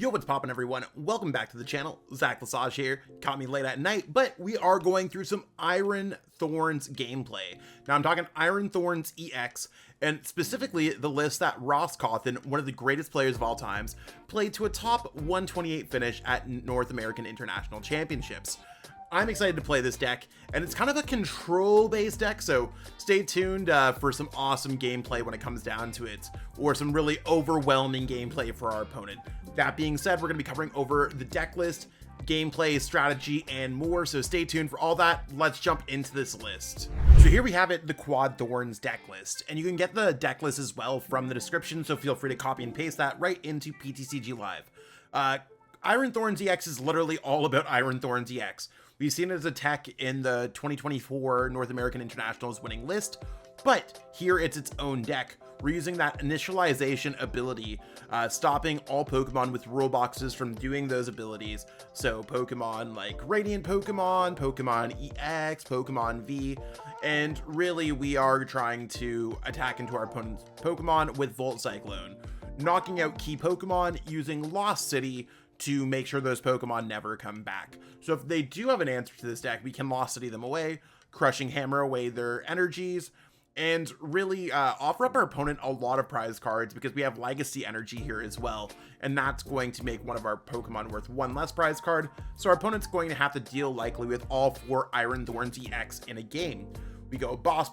Yo, what's poppin' everyone? Welcome back to the channel. Zach Lesage here. Caught me late at night, but we are going through some Iron Thorns gameplay. Now I'm talking Iron Thorns EX, and specifically the list that Ross Cawthon, one of the greatest players of all times, played to a top 128 finish at North American International Championships. I'm excited to play this deck, and it's kind of a control-based deck, so stay tuned for some awesome gameplay when it comes down to it, or some really overwhelming gameplay for our opponent. That being said, we're going to be covering over the deck list, gameplay, strategy, and more, so stay tuned for all that. Let's jump into this list. So here we have it, the Quad Thorns deck list, and you can get the deck list as well from the description, so feel free to copy and paste that right into PTCG Live. Iron Thorns EX is literally all about Iron Thorns EX. We've seen it as a tech in the 2024 North American Internationals winning list, but here it's its own deck. We're using that initialization ability, stopping all Pokemon with rule boxes from doing those abilities. So Pokemon like Radiant Pokemon, Pokemon EX, Pokemon V, and really we are trying to attack into our opponent's Pokemon with Volt Cyclone, knocking out key Pokemon using Lost City to make sure those Pokemon never come back. So if they do have an answer to this deck, we can Lost City them away, Crushing Hammer away their energies, and really offer up our opponent a lot of prize cards because we have Legacy Energy here as well, and that's going to make one of our Pokemon worth one less prize card, so our opponent's going to have to deal likely with all 4 Iron Thorns EX in a game. We go boss,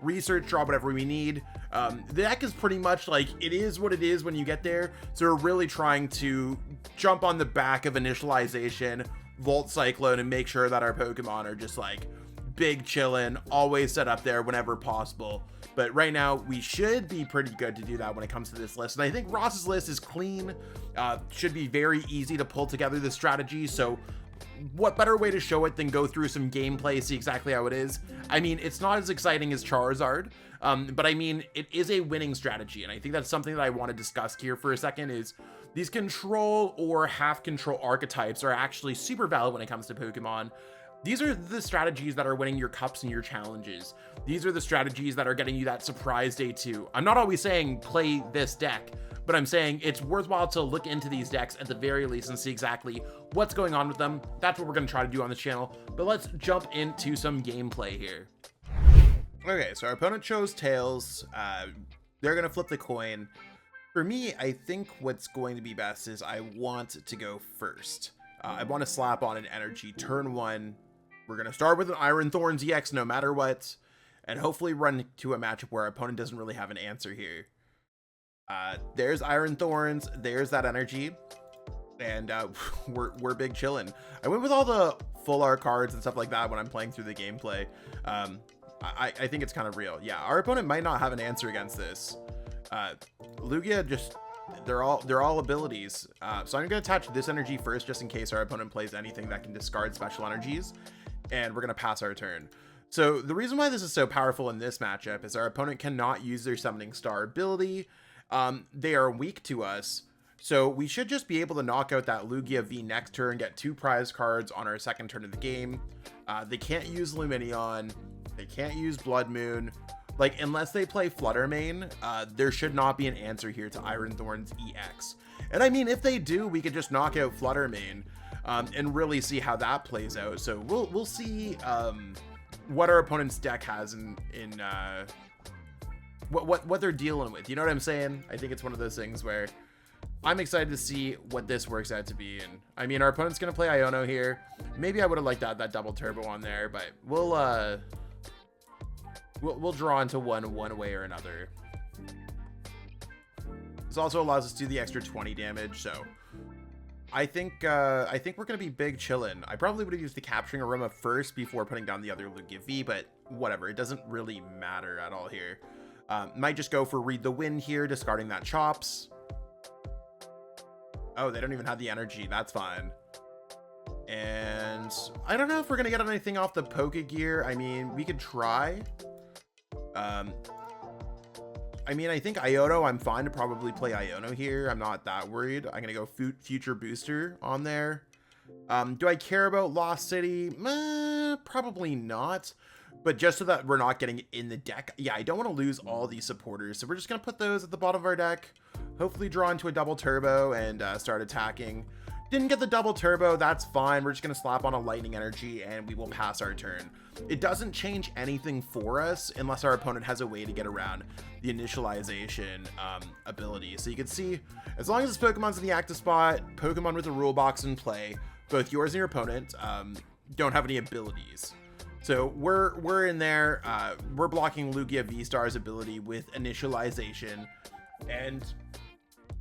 research, draw whatever we need. The deck is pretty much like, it is what it is when you get there, so we're really trying to jump on the back of initialization, Volt Cyclone, and make sure that our Pokemon are just like big chillin', always set up there whenever possible. But right now we should be pretty good to do that when it comes to this list, and I think Ross's list is clean. Should be very easy to pull together the strategy, so what better way to show it than go through some gameplay, see exactly how it is. I mean, it's not as exciting as Charizard, but I mean, it is a winning strategy, and I think that's something that I want to discuss here for a second. Is these control or half control archetypes are actually super valid when it comes to Pokemon. These are the strategies that are winning your cups and your challenges. These are the strategies that are getting you that surprise day 2. I'm not always saying play this deck, but I'm saying it's worthwhile to look into these decks at the very least and see exactly what's going on with them. That's what we're going to try to do on this channel, but let's jump into some gameplay here. Okay, so our opponent chose Tails. They're going to flip the coin. For me, I think what's going to be best is I want to go first. I want to slap on an energy turn 1. We're going to start with an Iron Thorns EX no matter what, and hopefully run to a matchup where our opponent doesn't really have an answer here. There's Iron Thorns, there's that energy, and we're big chillin'. I went with all the full art cards and stuff like that when I'm playing through the gameplay. I think it's kind of real. Yeah, our opponent might not have an answer against this. Lugia just... they're all abilities, so I'm gonna attach this energy first just in case our opponent plays anything that can discard special energies, and we're gonna pass our turn. So the reason why this is so powerful in this matchup is our opponent cannot use their Summoning Star ability. They are weak to us, so we should just be able to knock out that Lugia V next turn, get 2 prize cards on our second turn of the game. They can't use Lumineon, they can't use Blood Moon. Like, unless they play Flutter Mane, there should not be an answer here to Iron Thorns EX. And I mean, if they do, we could just knock out Flutter Mane, and really see how that plays out. So we'll see what our opponent's deck has in what they're dealing with. You know what I'm saying? I think it's one of those things where I'm excited to see what this works out to be. And I mean, our opponent's gonna play Iono here. Maybe I would have liked that double turbo on there, but we'll draw into one way or another. This also allows us to do the extra 20 damage, so I think we're gonna be big chillin'. I probably would have used the Capturing Aroma first before putting down the other Lugia V, but whatever, it doesn't really matter at all here. Might just go for Read the Wind here, discarding that Chops. Oh, they don't even have the energy, that's fine. And I don't know if we're gonna get anything off the Pokegear. I mean, we could try. I mean, I think Iono, I'm fine to probably play Iono here. I'm not that worried. I'm gonna go Future Booster on there. Do I care about Lost City? Probably not. But just so that we're not getting in the deck, yeah, I don't want to lose all these supporters. So we're just gonna put those at the bottom of our deck. hopefully draw into a double turbo and start attacking. Didn't get the double turbo, that's fine. We're just going to slap on a lightning energy and we will pass our turn. It doesn't change anything for us unless our opponent has a way to get around the initialization ability. So you can see, as long as this Pokemon's in the active spot, Pokemon with a rule box in play, both yours and your opponent don't have any abilities. So we're in there, we're blocking Lugia V-Star's ability with initialization, and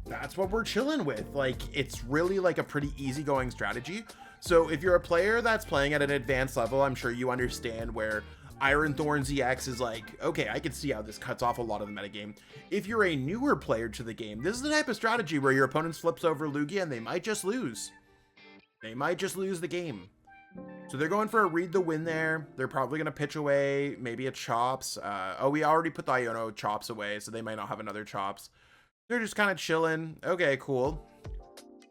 that's what we're chilling with. Like, it's really like a pretty easygoing strategy. So if you're a player that's playing at an advanced level, I'm sure you understand where Iron Thorns EX is like, okay, I can see how this cuts off a lot of the metagame. If you're a newer player to the game, this is the type of strategy where your opponent flips over Lugia and they might just lose. They might just lose the game. So they're going for a read the win there. They're probably going to pitch away, maybe a Chops. Oh, we already put the Iono Chops away, so they might not have another Chops. They're just kind of chilling. Okay, cool.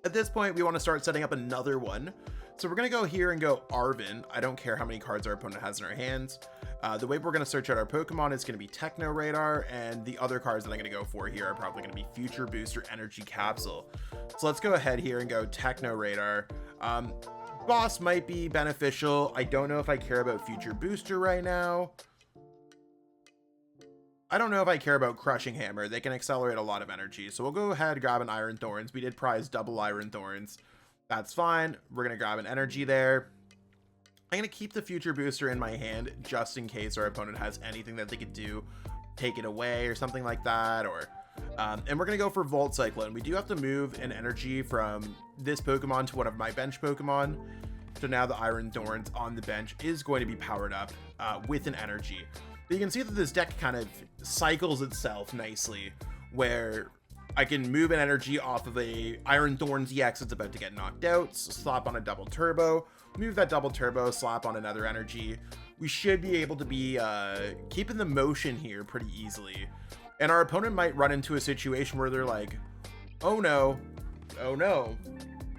At this point, we want to start setting up another one. So we're going to go here and go Arven. I don't care how many cards our opponent has in our hands. The way we're going to search out our Pokemon is going to be Techno Radar, and the other cards that I'm going to go for here are probably going to be Future Booster Energy Capsule. So let's go ahead here and go Techno Radar. Boss might be beneficial. I don't know if I care about Future Booster right now. I don't know if I care about Crushing Hammer. They can accelerate a lot of energy. So we'll go ahead and grab an Iron Thorns. We did prize double Iron Thorns. That's fine. We're going to grab an energy there. I'm going to keep the Future Booster in my hand just in case our opponent has anything that they could do. Take it away or something like that. Or and we're going to go for Volt Cyclone. We do have to move an energy from this Pokemon to one of my bench Pokemon. So now the Iron Thorns on the bench is going to be powered up with an energy. But you can see that this deck kind of cycles itself nicely, where I can move an energy off of a Iron Thorns EX that's about to get knocked out, slap on a double turbo, move that double turbo, slap on another energy. We should be able to be keeping the motion here pretty easily. And our opponent might run into a situation where they're like, oh no,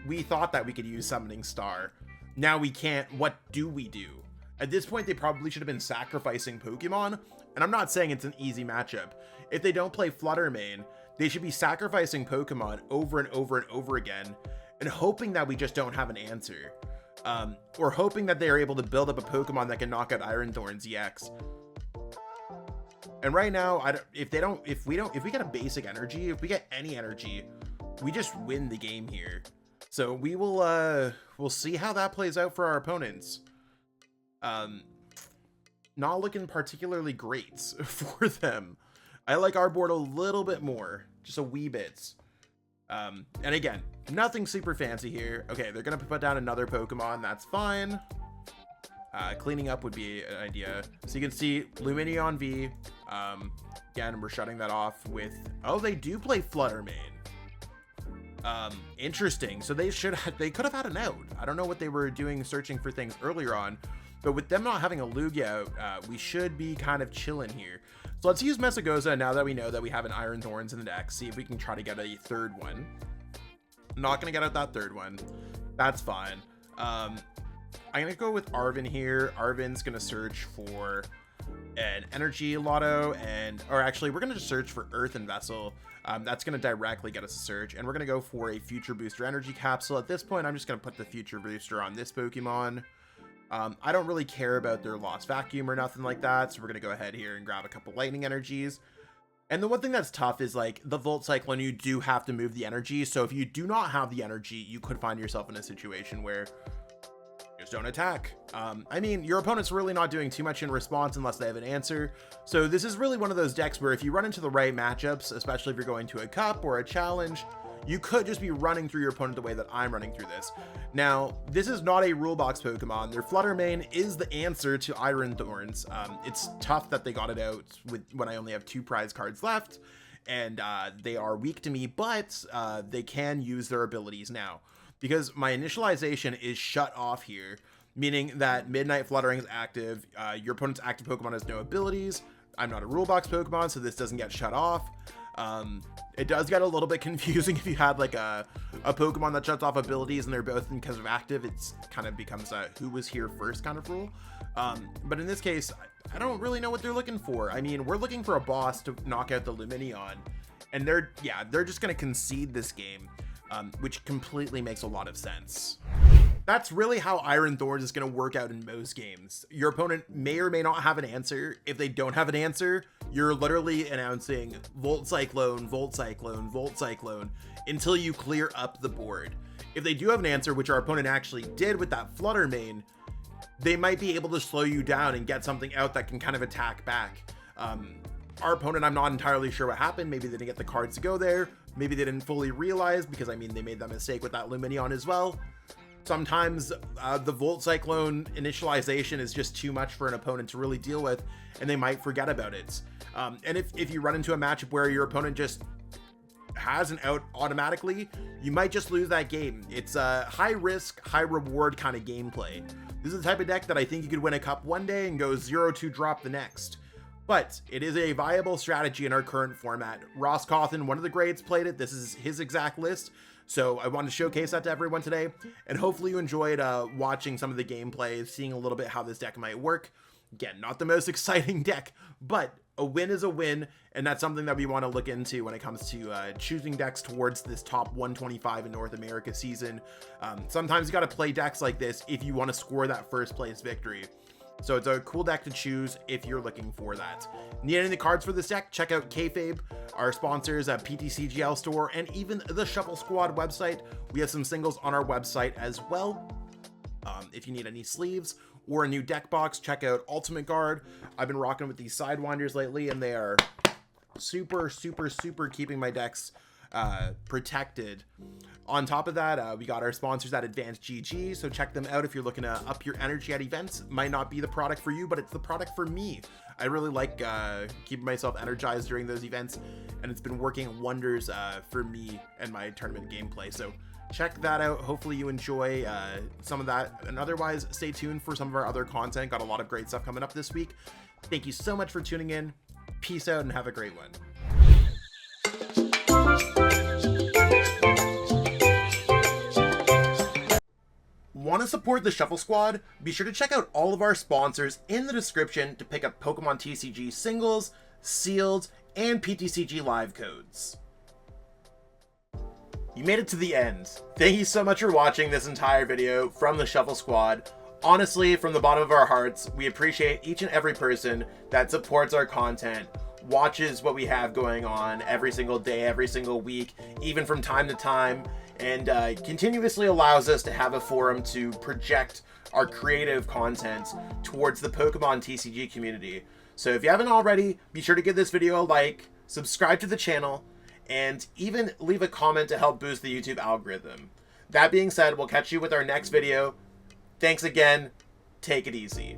we thought that we could use Summoning Star. Now we can't. What do we do? At this point, they probably should have been sacrificing Pokemon, and I'm not saying it's an easy matchup. If they don't play Flutter Mane, they should be sacrificing Pokemon over and over and over again, and hoping that we just don't have an answer. Or hoping that they are able to build up a Pokemon that can knock out Iron Thorns EX. And right now, if we get a basic energy, if we get any energy, we just win the game here. So we will we'll see how that plays out for our opponents. Not looking particularly great for them. I like our board a little bit more, just a wee bit. And again, nothing super fancy here. Okay, they're gonna put down another Pokemon. That's fine. Cleaning up would be an idea. So you can see Lumineon V. Again, we're shutting that off with. Oh, they do play Flutter Mane. Interesting. So they could have had an out. I don't know what they were doing searching for things earlier on, but with them not having a Lugia out, we should be kind of chilling here. So let's use Mesagoza now that we know that we have an Iron Thorns in the deck. See if we can try to get a third one. I'm not gonna get out that third one. That's fine. I'm gonna go with Arven here. Arven's gonna search for an Energy Lotto, or actually we're gonna just search for Earthen Vessel. That's gonna directly get us a search, and we're gonna go for a Future Booster Energy Capsule. At this point, I'm just gonna put the Future Booster on this Pokemon. I don't really care about their Lost Vacuum or nothing like that, so we're gonna go ahead here and grab a couple Lightning Energies. And the one thing that's tough is like the Volt Cyclone, you do have to move the energy. So if you do not have the energy, you could find yourself in a situation where just don't attack. I mean, your opponent's really not doing too much in response unless they have an answer. So this is really one of those decks where if you run into the right matchups, especially if you're going to a cup or a challenge, you could just be running through your opponent the way that I'm running through this. Now, this is not a rule box Pokemon. Their Flutter Mane is the answer to Iron Thorns. It's tough that they got it out when I only have 2 prize cards left, and they are weak to me, but they can use their abilities now. Because my initialization is shut off here, meaning that Midnight Fluttering is active, your opponent's active Pokemon has no abilities. I'm not a rule box Pokemon, so this doesn't get shut off. It does get a little bit confusing if you had like a Pokemon that shuts off abilities and they're both because of active. It's kind of becomes a who was here first kind of rule. But in this case, I don't really know what they're looking for. I mean, we're looking for a boss to knock out the Lumineon, And they're just going to concede this game, which completely makes a lot of sense. That's really how Iron Thorns is going to work out in most games. Your opponent may or may not have an answer. If they don't have an answer, you're literally announcing Volt Cyclone, Volt Cyclone, Volt Cyclone until you clear up the board. If they do have an answer, which our opponent actually did with that Flutter main, they might be able to slow you down and get something out that can kind of attack back. Our opponent, I'm not entirely sure what happened. Maybe they didn't get the cards to go there. Maybe they didn't fully realize, because I mean, they made that mistake with that Luminion as well. Sometimes the Volt Cyclone initialization is just too much for an opponent to really deal with, and they might forget about it. And if you run into a matchup where your opponent just has an out automatically, you might just lose that game. It's a high risk, high reward kind of gameplay. This is the type of deck that I think you could win a cup one day and go 0-2 drop the next. But it is a viable strategy in our current format. Ross Cawthon, one of the greats, played it. This is his exact list. So I wanted to showcase that to everyone today. And hopefully you enjoyed watching some of the gameplay, seeing a little bit how this deck might work. Again, not the most exciting deck, but a win is a win. And that's something that we want to look into when it comes to choosing decks towards this top 125 in North America season. Sometimes you got to play decks like this if you want to score that first place victory. So it's a cool deck to choose if you're looking for that. Need any of the cards for this deck? Check out Kayfabe, our sponsors at PTCGL store, and even the Shuffle Squad website. We have some singles on our website as well. If you need any sleeves or a new deck box, check out Ultimate Guard. I've been rocking with these Sidewinders lately, and they are super keeping my decks protected. On top of that, we got our sponsors at Advanced GG, so check them out if you're looking to up your energy at events. Might not be the product for you, but it's the product for me. I really like keeping myself energized during those events, and it's been working wonders for me and my tournament gameplay. So check that out. Hopefully you enjoy some of that, and otherwise stay tuned for some of our other content. Got a lot of great stuff coming up this week. Thank you so much for tuning in. Peace out and have a great one. Want to support the Shuffle Squad? Be sure to check out all of our sponsors in the description to pick up Pokemon TCG singles, sealed, and PTCG live codes. You made it to the end. Thank you so much for watching this entire video from the Shuffle Squad. Honestly, from the bottom of our hearts, we appreciate each and every person that supports our content, watches what we have going on every single day, every single week, even from time to time, and continuously allows us to have a forum to project our creative content towards the Pokemon TCG community. So if you haven't already, be sure to give this video a like, subscribe to the channel, and even leave a comment to help boost the YouTube algorithm. That being said, we'll catch you with our next video. Thanks again. Take it easy.